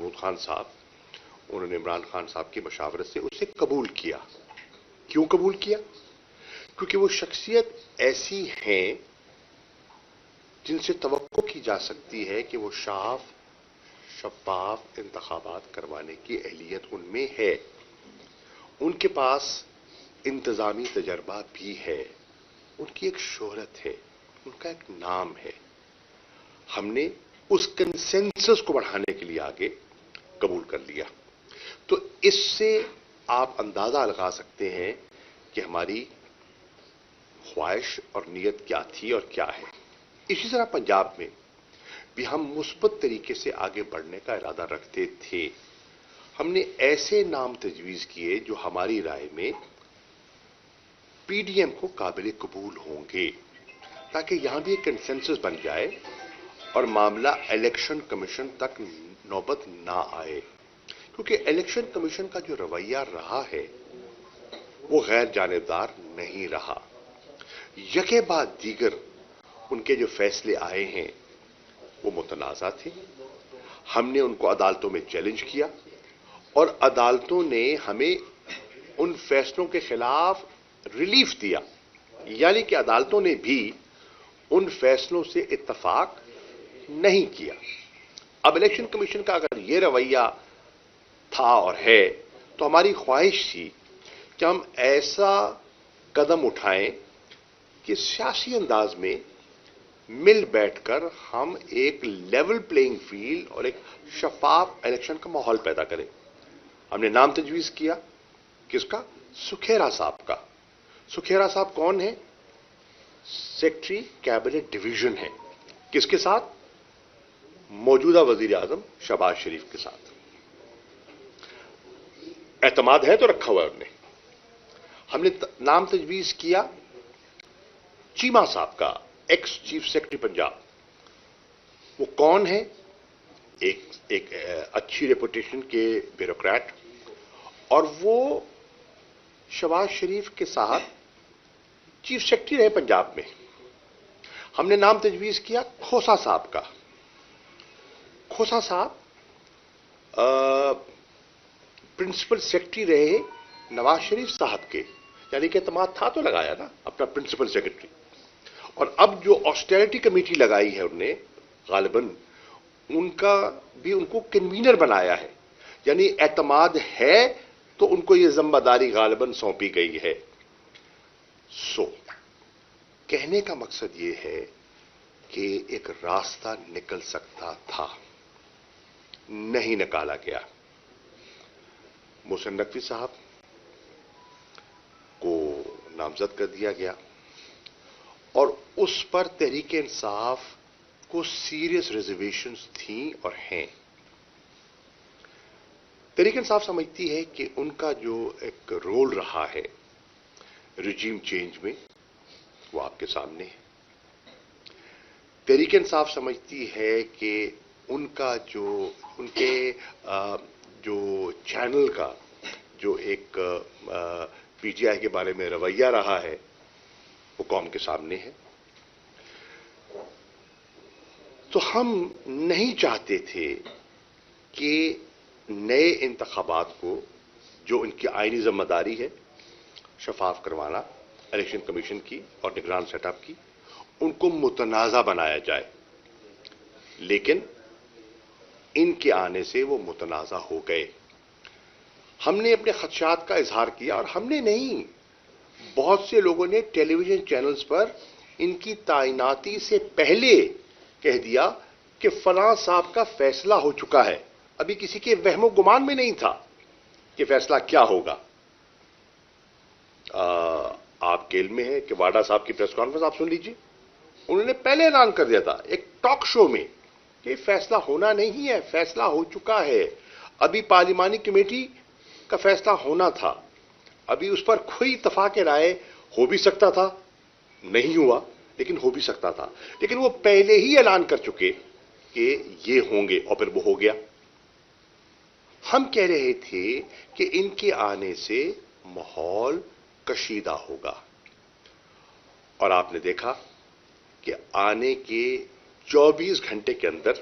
محمود خان صاحب، انہوں نے عمران خان صاحب کی مشاورت سے اسے قبول کیا. کیوں قبول کیا؟ کیونکہ وہ شخصیت ایسی ہیں جن سے توقع کی جا سکتی ہے کہ وہ شفاف انتخابات کروانے کی اہلیت ان میں ہے. ان کے پاس انتظامی تجربہ بھی ہے، ان کی ایک شہرت ہے، ان کا ایک نام ہے. ہم نے اس کنسنسس کو بڑھانے کے لیے آگے قبول کر لیا. تو اس سے آپ اندازہ لگا سکتے ہیں کہ ہماری خواہش اور نیت کیا تھی اور کیا ہے. اسی طرح پنجاب میں بھی ہم مثبت طریقے سے آگے بڑھنے کا ارادہ رکھتے تھے. ہم نے ایسے نام تجویز کیے جو ہماری رائے میں پی ڈی ایم کو قابل قبول ہوں گے، تاکہ یہاں بھی ایک کنسنسس بن جائے اور معاملہ الیکشن کمیشن تک نوبت نہ آئے. کیونکہ الیکشن کمیشن کا جو رویہ رہا ہے وہ غیر جانبدار نہیں رہا. یکے بعد دیگر ان کے جو فیصلے آئے ہیں وہ متنازع تھے. ہم نے ان کو عدالتوں میں چیلنج کیا اور عدالتوں نے ہمیں ان فیصلوں کے خلاف ریلیف دیا. یعنی کہ عدالتوں نے بھی ان فیصلوں سے اتفاق نہیں کیا. اب الیکشن کمیشن کا اگر یہ رویہ تھا اور ہے تو ہماری خواہش تھی کہ ہم ایسا قدم اٹھائیں کہ سیاسی انداز میں مل بیٹھ کر ہم ایک لیول پلینگ فیلڈ اور ایک شفاف الیکشن کا ماحول پیدا کریں. ہم نے نام تجویز کیا کس کا؟ سکھیرا صاحب کا. سکھیرا صاحب کون ہیں؟ سیکٹری کیبنٹ ڈویژن ہے. کس کے ساتھ؟ موجودہ وزیر اعظم شہباز شریف کے ساتھ. اعتماد ہے تو رکھا ہوا ہے انہوں نے. ہم نے نام تجویز کیا چیمہ صاحب کا، ایکس چیف سیکرٹری پنجاب. وہ کون ہے؟ ایک اچھی ریپوٹیشن کے بیوروکریٹ، اور وہ شہباز شریف کے ساتھ چیف سیکرٹری رہے پنجاب میں. ہم نے نام تجویز کیا کھوسا صاحب کا. کھوسا صاحب پرنسپل سیکرٹری رہے نواز شریف صاحب کے. یعنی کہ اعتماد تھا تو لگایا نا اپنا پرنسپل سیکرٹری. اور اب جو آسٹیرٹی کمیٹی لگائی ہے انہوں نے غالباً ان کا بھی ان کو کنوینر بنایا ہے. یعنی اعتماد ہے تو ان کو یہ ذمہ داری غالباً سونپی گئی ہے. کہنے کا مقصد یہ ہے کہ ایک راستہ نکل سکتا تھا، نہیں نکالا گیا. محسن نقوی صاحب کو نامزد کر دیا گیا اور اس پر تحریک انصاف کو سیریس ریزرویشنز تھیں اور ہیں. تحریک انصاف سمجھتی ہے کہ ان کا جو ایک رول رہا ہے رجیم چینج میں وہ آپ کے سامنے ہے. تحریک انصاف سمجھتی ہے کہ ان کا ان کے جو چینل کا جو ایک پی ٹی آئی کے بارے میں رویہ رہا ہے وہ قوم کے سامنے ہے. تو ہم نہیں چاہتے تھے کہ نئے انتخابات کو جو ان کی آئینی ذمہ داری ہے شفاف کروانا الیکشن کمیشن کی اور نگران سیٹ اپ کی، ان کو متنازع بنایا جائے. لیکن ان کے آنے سے وہ متنازع ہو گئے. ہم نے اپنے خدشات کا اظہار کیا، اور ہم نے نہیں، بہت سے لوگوں نے ٹیلی ویژن چینلز پر ان کی تعیناتی سے پہلے کہہ دیا کہ فلاں صاحب کا فیصلہ ہو چکا ہے. ابھی کسی کے وہم و گمان میں نہیں تھا کہ فیصلہ کیا ہوگا. آپ کے علم میں ہے کہ واڈا صاحب کی پریس کانفرنس آپ سن لیجیے. انہوں نے پہلے اعلان کر دیا تھا ایک ٹاک شو میں کہ فیصلہ ہونا نہیں ہے، فیصلہ ہو چکا ہے. ابھی پارلیمانی کمیٹی کا فیصلہ ہونا تھا، ابھی اس پر کوئی اتفاق رائے ہو بھی سکتا تھا، نہیں ہوا لیکن ہو بھی سکتا تھا. لیکن وہ پہلے ہی اعلان کر چکے کہ یہ ہوں گے اور پھر وہ ہو گیا. ہم کہہ رہے تھے کہ ان کے آنے سے ماحول کشیدہ ہوگا، اور آپ نے دیکھا کہ آنے کے 24 گھنٹے کے اندر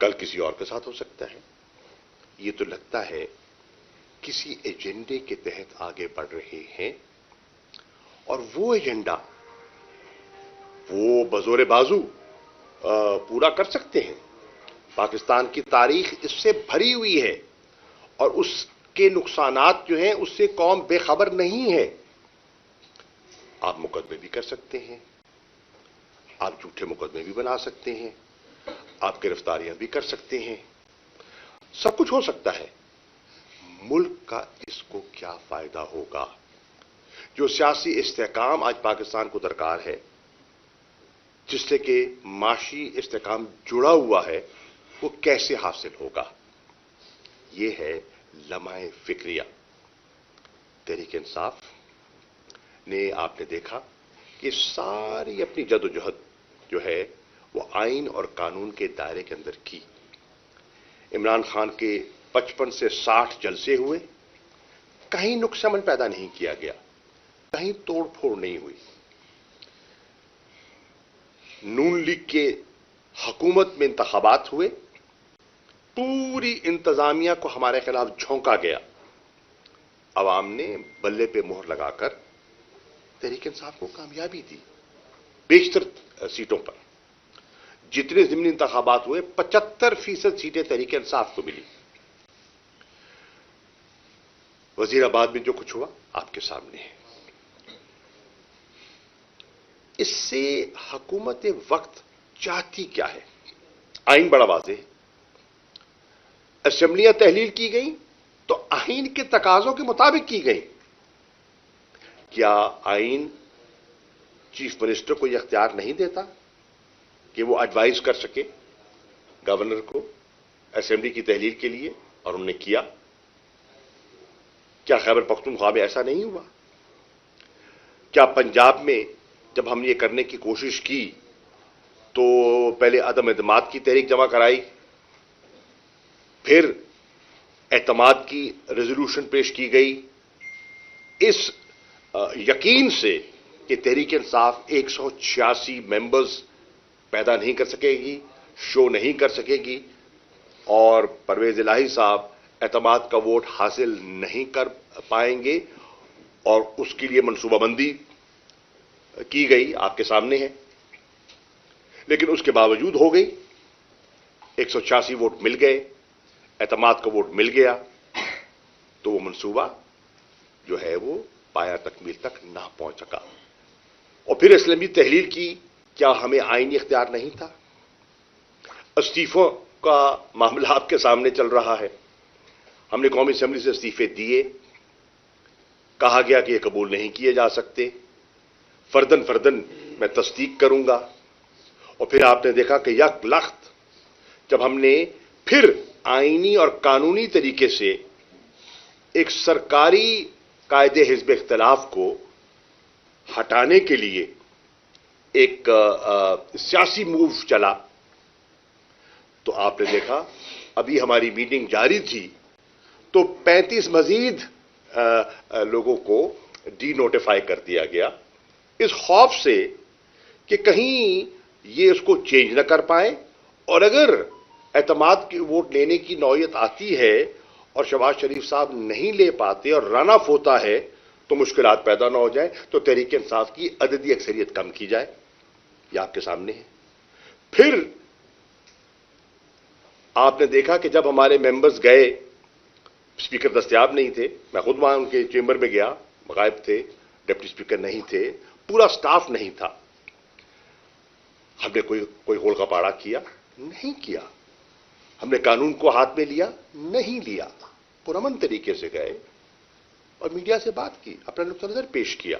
کل کسی اور کے ساتھ ہو سکتا ہے. یہ تو لگتا ہے کسی ایجنڈے کے تحت آگے بڑھ رہے ہیں، اور وہ ایجنڈا وہ بزور بازو پورا کر سکتے ہیں. پاکستان کی تاریخ اس سے بھری ہوئی ہے، اور اس کے نقصانات جو ہیں اس سے قوم بے خبر نہیں ہے. آپ مقدمے بھی کر سکتے ہیں، آپ جھوٹے مقدمے بھی بنا سکتے ہیں، آپ گرفتاریاں بھی کر سکتے ہیں، سب کچھ ہو سکتا ہے. ملک کا اس کو کیا فائدہ ہوگا؟ جو سیاسی استحکام آج پاکستان کو درکار ہے، جس سے کہ معاشی استحکام جڑا ہوا ہے، وہ کیسے حاصل ہوگا؟ یہ ہے لمحہ فکریہ. تحریک انصاف نے، آپ نے دیکھا کہ ساری اپنی جدوجہد جو ہے وہ آئین اور قانون کے دائرے کے اندر کی. عمران خان کے 55 سے 60 جلسے ہوئے، کہیں نقص امن پیدا نہیں کیا گیا، کہیں توڑ پھوڑ نہیں ہوئی. نون لیگ کے حکومت میں انتخابات ہوئے، پوری انتظامیہ کو ہمارے خلاف جھونکا گیا. عوام نے بلے پہ مہر لگا کر تحریک انصاف کو کامیابی دی بیشتر سیٹوں پر. جتنے ضمنی انتخابات ہوئے 75% سیٹیں تحریک انصاف کو ملی. وزیر آباد میں جو کچھ ہوا آپ کے سامنے ہے. اس سے حکومت وقت چاہتی کیا ہے؟ آئین بڑا واضح ہے. اسمبلیاں تحلیل کی گئیں تو آئین کے تقاضوں کے مطابق کی گئیں. کیا آئین چیف منسٹر کو یہ اختیار نہیں دیتا کہ وہ ایڈوائز کر سکے گورنر کو اسمبلی کی تحلیل کے لیے؟ اور انہوں نے کیا. کیا خیبر پختونخوا میں ایسا نہیں ہوا؟ کیا پنجاب میں جب ہم یہ کرنے کی کوشش کی تو پہلے عدم اعتماد کی تحریک جمع کرائی، پھر اعتماد کی ریزولوشن پیش کی گئی، اس یقین سے کہ تحریک انصاف 186 ممبرز پیدا نہیں کر سکے گی، شو نہیں کر سکے گی، اور پرویز الہی صاحب اعتماد کا ووٹ حاصل نہیں کر پائیں گے، اور اس کے لیے منصوبہ بندی کی گئی آپ کے سامنے ہے. لیکن اس کے باوجود ہو گئی، 186 ووٹ مل گئے، اعتماد کا ووٹ مل گیا، تو وہ منصوبہ جو ہے وہ پایا تکمیل تک نہ پہنچ سکا. اور پھر اسمبلی تحلیل کی. کیا ہمیں آئینی اختیار نہیں تھا؟ استعفوں کا معاملہ آپ کے سامنے چل رہا ہے. ہم نے قومی اسمبلی سے استعفے دیے، کہا گیا کہ یہ قبول نہیں کیے جا سکتے، فردن فردن میں تصدیق کروں گا. اور پھر آپ نے دیکھا کہ یک لخت جب ہم نے پھر آئینی اور قانونی طریقے سے ایک سرکاری قاعدے حزب اختلاف کو ہٹانے کے لیے ایک سیاسی موو چلا، تو آپ نے دیکھا ابھی ہماری میٹنگ جاری تھی تو 35 مزید لوگوں کو ڈی نوٹیفائی کر دیا گیا، اس خوف سے کہ کہیں یہ اس کو چینج نہ کر پائیں، اور اگر اعتماد کی ووٹ لینے کی نوعیت آتی ہے اور شہباز شریف صاحب نہیں لے پاتے اور رن آف ہوتا ہے تو مشکلات پیدا نہ ہو جائیں، تو تحریک انصاف کی عددی اکثریت کم کی جائے. یہ آپ کے سامنے ہے. پھر آپ نے دیکھا کہ جب ہمارے ممبرز گئے، اسپیکر دستیاب نہیں تھے، میں خود وہاں ان کے چیمبر میں گیا، غائب تھے، ڈپٹی اسپیکر نہیں تھے، پورا سٹاف نہیں تھا. ہم نے کوئی ہول کا پاڑا کیا؟ نہیں کیا. ہم نے قانون کو ہاتھ میں لیا؟ نہیں لیا. پرامن طریقے سے گئے اور میڈیا سے بات کی، اپنا نقطہ نظر پیش کیا.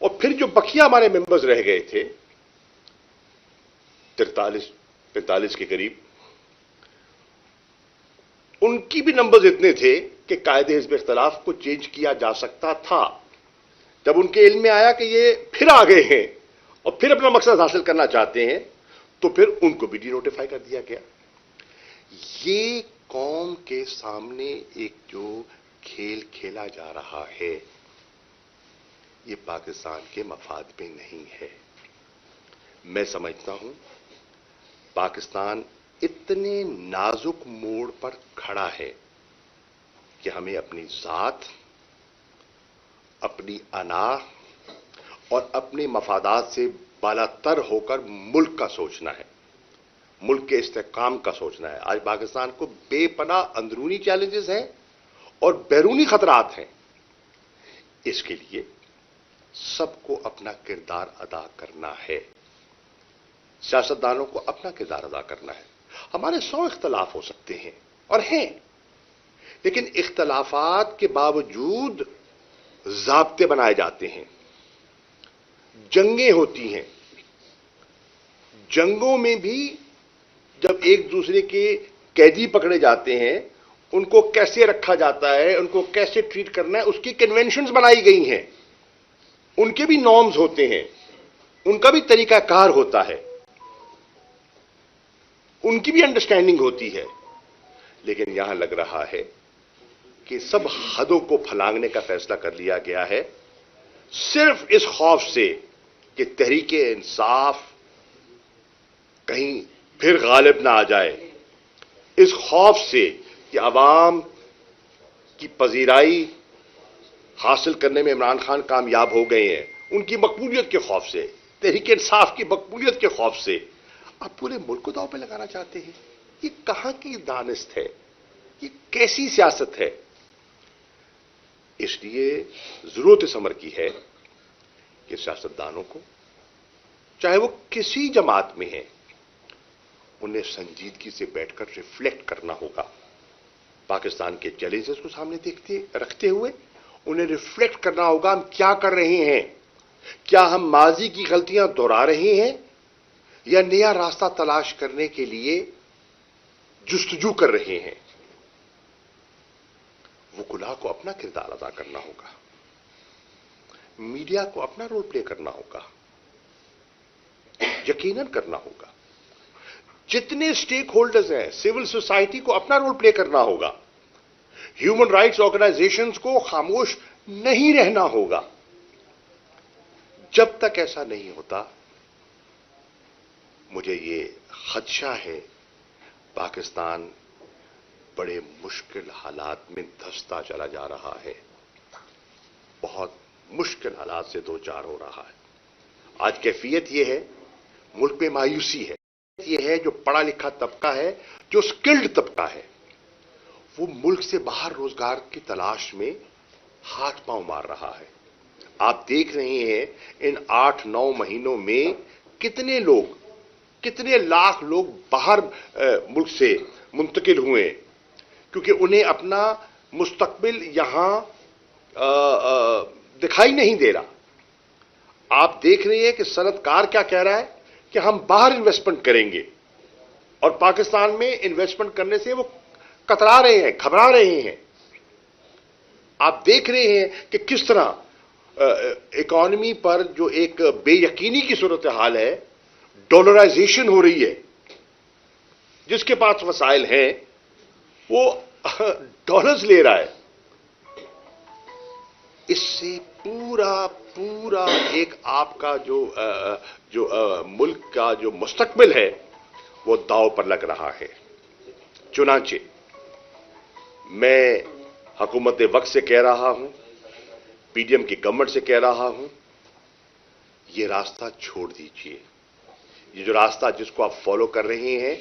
اور پھر جو بقیہ ہمارے ممبرز رہ گئے تھے 43-45 کے قریب، ان کی بھی نمبرز اتنے تھے کہ قاعدے حزب اختلاف کو چینج کیا جا سکتا تھا. جب ان کے علم میں آیا کہ یہ پھر آ گئے ہیں اور پھر اپنا مقصد حاصل کرنا چاہتے ہیں، تو پھر ان کو بھی ڈی نوٹیفائی کر دیا گیا. یہ قوم کے سامنے ایک جو کھیل کھیلا جا رہا ہے، یہ پاکستان کے مفاد میں نہیں ہے. میں سمجھتا ہوں پاکستان اتنے نازک موڑ پر کھڑا ہے کہ ہمیں اپنی ذات، اپنی انا اور اپنے مفادات سے بالاتر ہو کر ملک کا سوچنا ہے، ملک کے استحکام کا سوچنا ہے۔ آج پاکستان کو بے پناہ اندرونی چیلنجز ہیں اور بیرونی خطرات ہیں۔ اس کے لیے سب کو اپنا کردار ادا کرنا ہے، سیاستدانوں کو اپنا کردار ادا کرنا ہے۔ ہمارے 100 اختلاف ہو سکتے ہیں اور ہیں، لیکن اختلافات کے باوجود ضابطے بنائے جاتے ہیں، جنگیں ہوتی ہیں۔ جنگوں میں بھی جب ایک دوسرے کے قیدی پکڑے جاتے ہیں، ان کو کیسے رکھا جاتا ہے، ان کو کیسے ٹریٹ کرنا ہے، اس کی کنونشنز بنائی گئی ہیں، ان کے بھی نارمز ہوتے ہیں، ان کا بھی طریقہ کار ہوتا ہے، ان کی بھی انڈرسٹینڈنگ ہوتی ہے۔ لیکن یہاں لگ رہا ہے کہ سب حدوں کو پھلانگنے کا فیصلہ کر لیا گیا ہے، صرف اس خوف سے کہ تحریک انصاف کہیں پھر غالب نہ آ جائے، اس خوف سے کہ عوام کی پذیرائی حاصل کرنے میں عمران خان کامیاب ہو گئے ہیں، ان کی مقبولیت کے خوف سے، تحریک انصاف کی مقبولیت کے خوف سے آپ پورے ملک کو داؤ پہ لگانا چاہتے ہیں۔ یہ کہاں کی دانست ہے؟ یہ کیسی سیاست ہے؟ اس لیے ضرورت اس امر کی ہے کہ سیاستدانوں کو، چاہے وہ کسی جماعت میں ہیں، انہیں سنجیدگی سے بیٹھ کر ریفلیکٹ کرنا ہوگا۔ پاکستان کے چیلنجز کو سامنے رکھتے ہوئے انہیں ریفلیکٹ کرنا ہوگا، ہم کیا کر رہے ہیں؟ کیا ہم ماضی کی غلطیاں دہرا رہے ہیں یا نیا راستہ تلاش کرنے کے لیے جستجو کر رہے ہیں؟ وکلاء کو اپنا کردار ادا کرنا ہوگا، میڈیا کو اپنا رول پلے کرنا ہوگا، یقیناً کرنا ہوگا۔ جتنے سٹیک ہولڈرز ہیں، سول سوسائٹی کو اپنا رول پلے کرنا ہوگا، ہیومن رائٹس آرگنائزیشنز کو خاموش نہیں رہنا ہوگا۔ جب تک ایسا نہیں ہوتا، مجھے یہ خدشہ ہے پاکستان بڑے مشکل حالات میں دھستا چلا جا رہا ہے، بہت مشکل حالات سے دوچار ہو رہا ہے۔ آج کیفیت یہ ہے، ملک میں مایوسی ہے، یہ ہے جو پڑھا لکھا طبقہ ہے، جو سکلڈ طبقہ ہے، وہ ملک سے باہر روزگار کی تلاش میں ہاتھ پاؤں مار رہا ہے۔ آپ دیکھ رہے ہیں ان 8-9 مہینوں میں کتنے لوگ، کتنے لاکھ لوگ باہر ملک سے منتقل ہوئے، کیونکہ انہیں اپنا مستقبل یہاں دکھائی نہیں دے رہا۔ آپ دیکھ رہے ہیں کہ صنعت کار کیا کہہ رہا ہے کہ ہم باہر انویسٹمنٹ کریں گے، اور پاکستان میں انویسٹمنٹ کرنے سے وہ کترا رہے ہیں، گھبرا رہے ہیں۔ آپ دیکھ رہے ہیں کہ کس طرح اکانومی پر جو ایک بے یقینی کی صورتحال ہے، ڈالرائزیشن ہو رہی ہے۔ جس کے پاس وسائل ہیں وہ ڈالرز لے رہا ہے۔ اس سے پورا ایک آپ کا جو ملک کا جو مستقبل ہے وہ داؤ پر لگ رہا ہے۔ چنانچہ میں حکومت وقت سے کہہ رہا ہوں، پی ڈی ایم کی گورنمنٹ سے کہہ رہا ہوں، یہ راستہ چھوڑ دیجئے۔ یہ جو راستہ جس کو آپ فالو کر رہے ہیں،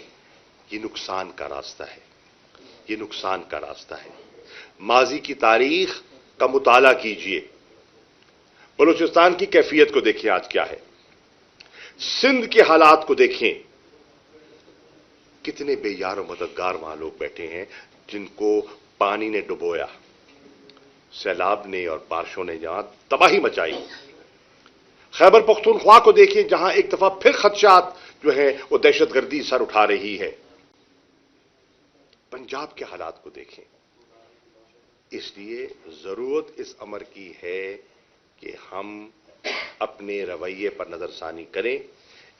یہ نقصان کا راستہ ہے، یہ نقصان کا راستہ ہے۔ ماضی کی تاریخ کا مطالعہ کیجئے، بلوچستان کی کیفیت کو دیکھیں آج کیا ہے، سندھ کے حالات کو دیکھیں، کتنے بے یار و مددگار وہاں لوگ بیٹھے ہیں جن کو پانی نے ڈبویا، سیلاب نے اور بارشوں نے جہاں تباہی مچائی۔ خیبر پختونخوا کو دیکھیں جہاں ایک دفعہ پھر خدشات جو ہیں وہ دہشت گردی سر اٹھا رہی ہے۔ پنجاب کے حالات کو دیکھیں۔ اس لیے ضرورت اس امر کی ہے کہ ہم اپنے رویے پر نظر ثانی کریں۔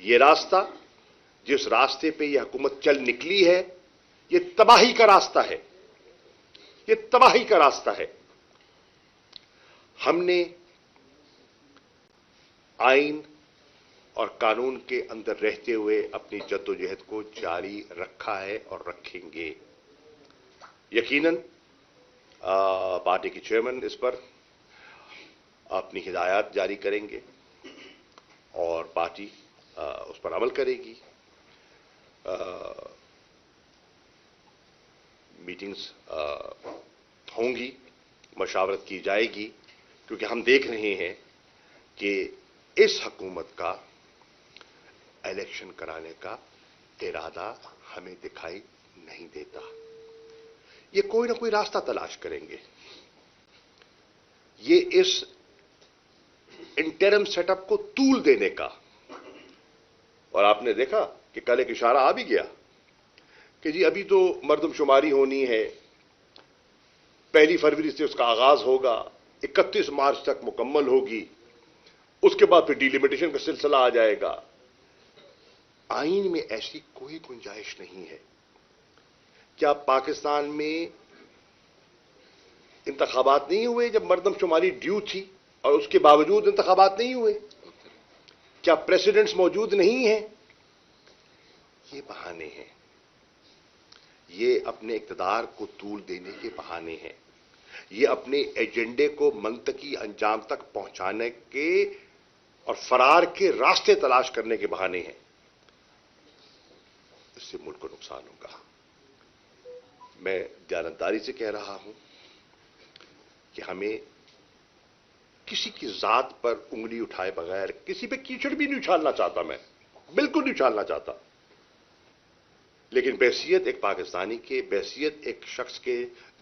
یہ راستہ، جس راستے پہ یہ حکومت چل نکلی ہے، یہ تباہی کا راستہ ہے، یہ تباہی کا راستہ ہے۔ ہم نے آئین اور قانون کے اندر رہتے ہوئے اپنی جدوجہد کو جاری رکھا ہے اور رکھیں گے. یقیناً پارٹی کے چیئرمین اس پر اپنی ہدایات جاری کریں گے اور پارٹی اس پر عمل کرے گی. میٹنگز ہوں گی، مشاورت کی جائے گی، کیونکہ ہم دیکھ رہے ہیں کہ اس حکومت کا الیکشن کرانے کا ارادہ ہمیں دکھائی نہیں دیتا. یہ کوئی نہ کوئی راستہ تلاش کریں گے. یہ اس انٹرم سیٹ اپ کو طول دینے کا، اور آپ نے دیکھا کہ کل ایک اشارہ آ بھی گیا کہ جی ابھی تو مردم شماری ہونی ہے، 1 فروری سے اس کا آغاز ہوگا، 31 مارچ تک مکمل ہوگی، اس کے بعد پھر ڈیلیمیٹیشن کا سلسلہ آ جائے گا. آئین میں ایسی کوئی گنجائش نہیں ہے. کیا پاکستان میں انتخابات نہیں ہوئے جب مردم شماری ڈیو تھی اور اس کے باوجود انتخابات نہیں ہوئے؟ کیا پریسیڈنٹس موجود نہیں ہیں؟ یہ بہانے ہیں، یہ اپنے اقتدار کو طول دینے کے بہانے ہیں، یہ اپنے ایجنڈے کو منطقی انجام تک پہنچانے کے اور فرار کے راستے تلاش کرنے کے بہانے ہیں. اس سے ملک کو نقصان ہوگا. میں دیانتداری سے کہہ رہا ہوں کہ ہمیں کسی کی ذات پر انگلی اٹھائے بغیر کسی پہ کیچڑ بھی نہیں اچھالنا چاہتا، میں بالکل نہیں اچھالنا چاہتا، لیکن بحیثیت ایک پاکستانی کے، بحیثیت ایک شخص کے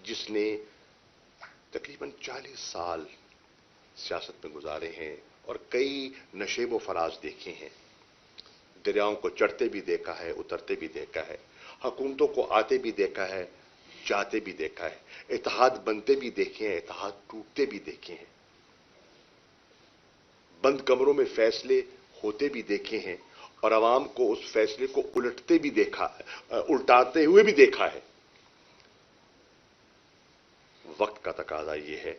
جس نے تقریباً 40 سال سیاست میں گزارے ہیں اور کئی نشیب و فراز دیکھے ہیں، دریاؤں کو چڑھتے بھی دیکھا ہے، اترتے بھی دیکھا ہے، حکومتوں کو آتے بھی دیکھا ہے، جاتے بھی دیکھا ہے، اتحاد بنتے بھی دیکھے ہیں، اتحاد ٹوٹتے بھی دیکھے ہیں، بند کمروں میں فیصلے ہوتے بھی دیکھے ہیں اور عوام کو اس فیصلے کو الٹتے بھی دیکھا ہے، الٹاتے ہوئے بھی دیکھا ہے. وقت کا تقاضا یہ ہے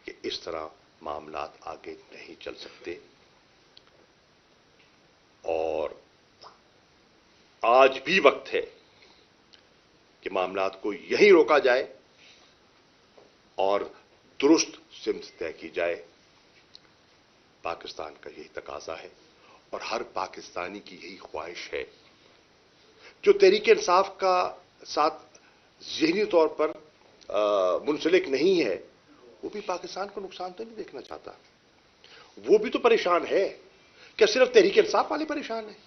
کہ اس طرح معاملات آگے نہیں چل سکتے، اور آج بھی وقت ہے کہ معاملات کو یہیں روکا جائے اور درست سمت طے کی جائے. پاکستان کا یہی تقاضا ہے اور ہر پاکستانی کی یہی خواہش ہے. جو تحریک انصاف کا ساتھ ذہنی طور پر منسلک نہیں ہے، وہ بھی پاکستان کو نقصان تو نہیں دیکھنا چاہتا. وہ بھی تو پریشان ہے. کیا صرف تحریک انصاف والے پریشان ہیں؟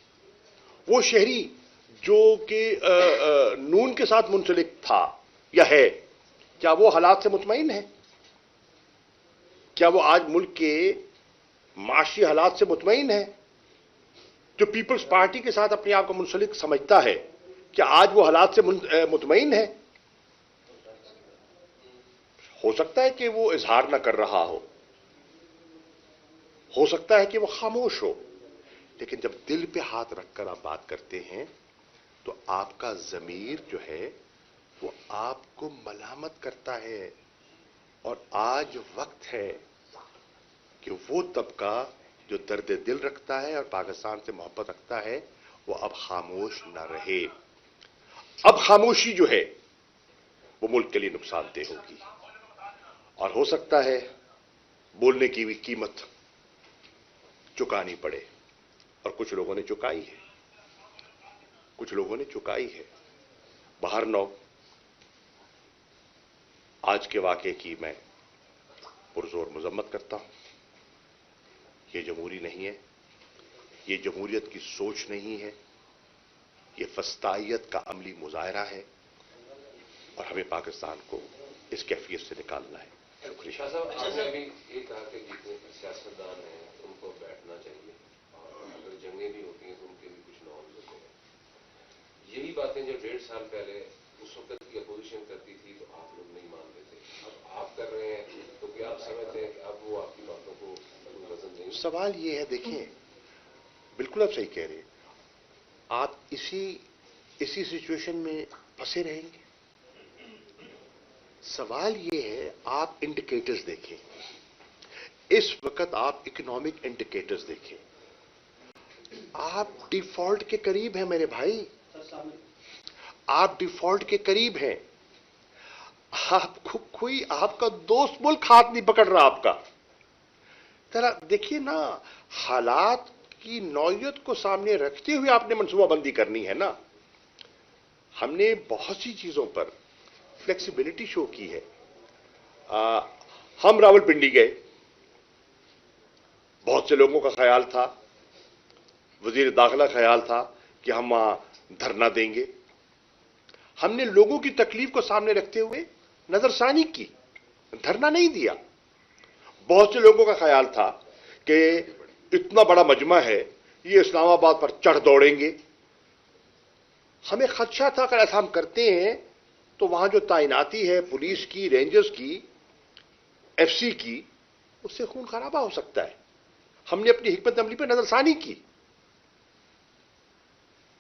وہ شہری جو کہ نون کے ساتھ منسلک تھا یا ہے، کیا وہ حالات سے مطمئن ہے؟ کیا وہ آج ملک کے معاشی حالات سے مطمئن ہے؟ جو پیپلز پارٹی کے ساتھ اپنے آپ کو منسلک سمجھتا ہے، کیا آج وہ حالات سے مطمئن ہے؟ ہو سکتا ہے کہ وہ اظہار نہ کر رہا ہو سکتا ہے کہ وہ خاموش ہو، لیکن جب دل پہ ہاتھ رکھ کر آپ بات کرتے ہیں تو آپ کا ضمیر جو ہے وہ آپ کو ملامت کرتا ہے. اور آج وقت ہے کہ وہ طبقہ جو درد دل رکھتا ہے اور پاکستان سے محبت رکھتا ہے وہ اب خاموش نہ رہے. اب خاموشی جو ہے وہ ملک کے لیے نقصان دہ ہوگی، اور ہو سکتا ہے بولنے کی بھی قیمت چکانی پڑے، اور کچھ لوگوں نے چکائی ہے، کچھ لوگوں نے چکائی ہے. بہر نو آج کے واقعے کی میں پرزور مذمت کرتا ہوں. یہ جمہوری نہیں ہے، یہ جمہوریت کی سوچ نہیں ہے، یہ فسطائیت کا عملی مظاہرہ ہے، اور ہمیں پاکستان کو اس کیفیت سے نکالنا ہے. شکریہ. شاہ صاحب، آپ نے ابھی یہ کہا کہ جتنے سیاستدان ہیں ان کو بیٹھنا چاہیے، اور اگر جنگیں بھی ہوتی ہیں تو ان کے بھی کچھ نارمز ہوتے ہیں. یہی باتیں جو 1.5 سال پہلے اس وقت کی اپوزیشن کرتی تھی تو آپ لوگ نہیں مانتے تھے، اب آپ کر رہے ہیں تو کیا آپ سمجھتے ہیں کہ اب وہ آپ کی باتوں کو وزن دیں گے؟ سوال یہ ہے، دیکھیں بالکل آپ صحیح کہہ رہے ہیں. آپ اسی سچویشن میں پھنسے رہیں گے. سوال یہ ہے، آپ انڈیکیٹرز دیکھیں. اس وقت آپ اکنامک انڈیکیٹرز دیکھیں. آپ ڈیفالٹ کے قریب ہیں میرے بھائی، آپ ڈیفالٹ کے قریب ہیں. آپ کو کوئی آپ کا دوست ملک ہاتھ نہیں پکڑ رہا آپ کا. ذرا دیکھیے نا، حالات کی نوعیت کو سامنے رکھتے ہوئے آپ نے منصوبہ بندی کرنی ہے نا. ہم نے بہت سی چیزوں پر فلیکسیبلٹی شو کی ہے. ہم راولپنڈی گئے، بہت سے لوگوں کا خیال تھا، وزیر داخلہ خیال تھا کہ ہم وہاں دھرنا دیں گے. ہم نے لوگوں کی تکلیف کو سامنے رکھتے ہوئے نظر ثانی کی، دھرنا نہیں دیا. بہت سے لوگوں کا خیال تھا کہ اتنا بڑا مجمع ہے، یہ اسلام آباد پر چڑھ دوڑیں گے. ہمیں خدشہ تھا اگر ایسا ہم کرتے ہیں تو وہاں جو تعیناتی ہے پولیس کی، رینجرز کی، ایف سی کی، اس سے خون خرابہ ہو سکتا ہے. ہم نے اپنی حکمت عملی پر نظر ثانی کی.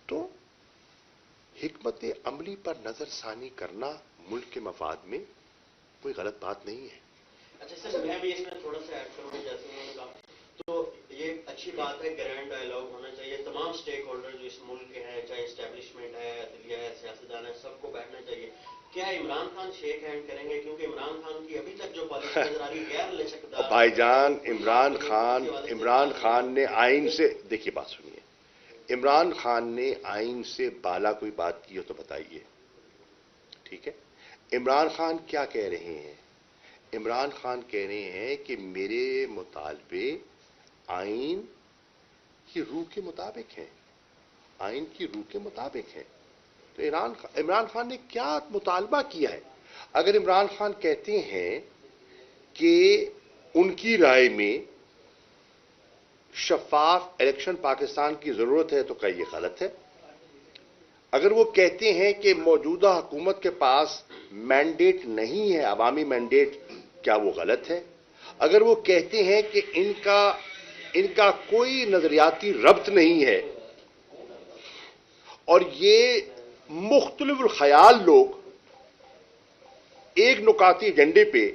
تو حکمت عملی پر نظر ثانی کرنا ملک کے مفاد میں کوئی غلط بات نہیں ہے. اچھا سر، میں بھی اس میں تھوڑا سا ایڈ کروں، جیسے انہوں نے کہا تو یہ اچھی بات ہے، گرینڈ ڈائیلاگ ہونا چاہیے. تمام سٹیک ہولڈر جو اس ملک کے ہیں، چاہے اسٹیبلشمنٹ ہے، عدلیہ ہے، سیاستدان ہے، سب کو بیٹھنا چاہیے. کیا عمران خان شیک ہینڈ کریں گے؟ کیونکہ عمران خان کی ابھی تک جو پالیسی نظر آ رہی ہے غیر لچکدار. بھائی جان، عمران خان نے آئین سے، دیکھیے بات سنیے، عمران خان نے آئین سے بالا کوئی بات کی ہو تو بتائیے. ٹھیک ہے، عمران خان کیا کہہ رہے ہیں؟ عمران خان کہہ رہے ہیں کہ میرے مطالبے آئین کی روح کے مطابق ہیں، آئین کی روح کے مطابق ہیں. تو عمران خان نے کیا مطالبہ کیا ہے؟ اگر عمران خان کہتے ہیں کہ ان کی رائے میں شفاف الیکشن پاکستان کی ضرورت ہے تو کیا یہ غلط ہے؟ اگر وہ کہتے ہیں کہ موجودہ حکومت کے پاس مینڈیٹ نہیں ہے، عوامی مینڈیٹ، کیا وہ غلط ہے؟ اگر وہ کہتے ہیں کہ ان کا کوئی نظریاتی ربط نہیں ہے اور یہ مختلف الخیال لوگ ایک نکاتی ایجنڈے پہ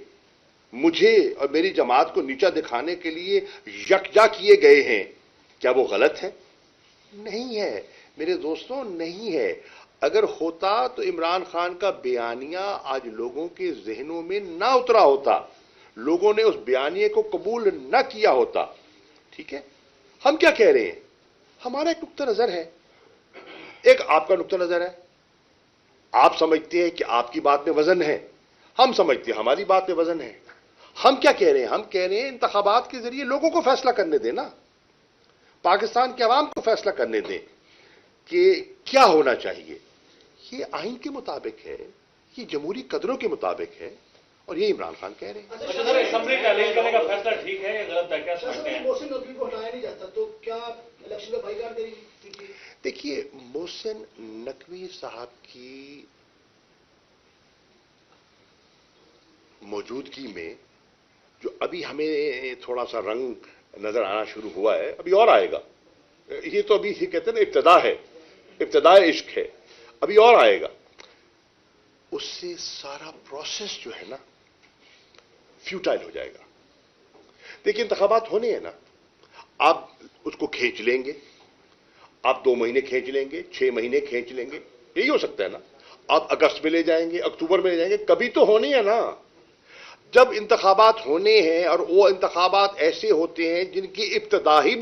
مجھے اور میری جماعت کو نیچا دکھانے کے لیے یکجا کیے گئے ہیں، کیا وہ غلط ہے؟ نہیں ہے میرے دوستوں، نہیں ہے. اگر ہوتا تو عمران خان کا بیانیہ آج لوگوں کے ذہنوں میں نہ اترا ہوتا، لوگوں نے اس بیانیے کو قبول نہ کیا ہوتا. ٹھیک ہے، ہم کیا کہہ رہے ہیں؟ ہمارا ایک نقطہ نظر ہے، ایک آپ کا نقطہ نظر ہے. آپ سمجھتے ہیں کہ آپ کی بات میں وزن ہے، ہم سمجھتے ہیں ہماری بات میں وزن ہے. ہم کیا کہہ رہے ہیں؟ ہم کہہ رہے ہیں انتخابات کے ذریعے لوگوں کو فیصلہ کرنے دیں نا، پاکستان کے عوام کو فیصلہ کرنے دیں کہ کیا ہونا چاہیے. یہ آئین کے مطابق ہے، یہ جمہوری قدروں کے مطابق ہے، اور یہ عمران خان کہہ رہے ہیں. اچھا سر، اسمبلی تعلیم کرنے کا فیصلہ ٹھیک ہے یا غلط ہے؟ کیا سمجھتے ہیں؟ محسن نقوی کو ہٹایا نہیں جاتا تو کیا الیکشن میں بھائی کار کریے؟ دیکھیے، محسن نقوی صاحب کی موجودگی میں جو ابھی ہمیں تھوڑا سا رنگ نظر آنا شروع ہوا ہے، ابھی اور آئے گا. یہ تو ابھی یہ کہتے ہیں نا ابتدا ہے، ابتدائے عشق ہے، ابھی اور آئے گا. اس سے سارا پروسیس جو ہے نا فیوٹائل ہو جائے گا. دیکھیے، انتخابات ہونے ہیں نا، آپ اس کو کھینچ لیں گے، آپ 2 مہینے کھینچ لیں گے، 6 مہینے کھینچ لیں گے، یہی ہو سکتا ہے نا. آپ اگست میں لے جائیں گے، اکتوبر میں لے جائیں گے، کبھی تو ہونے ہیں نا. جب انتخابات ہونے ہیں اور وہ انتخابات ایسے ہوتے ہیں جن کی ابتدا ہی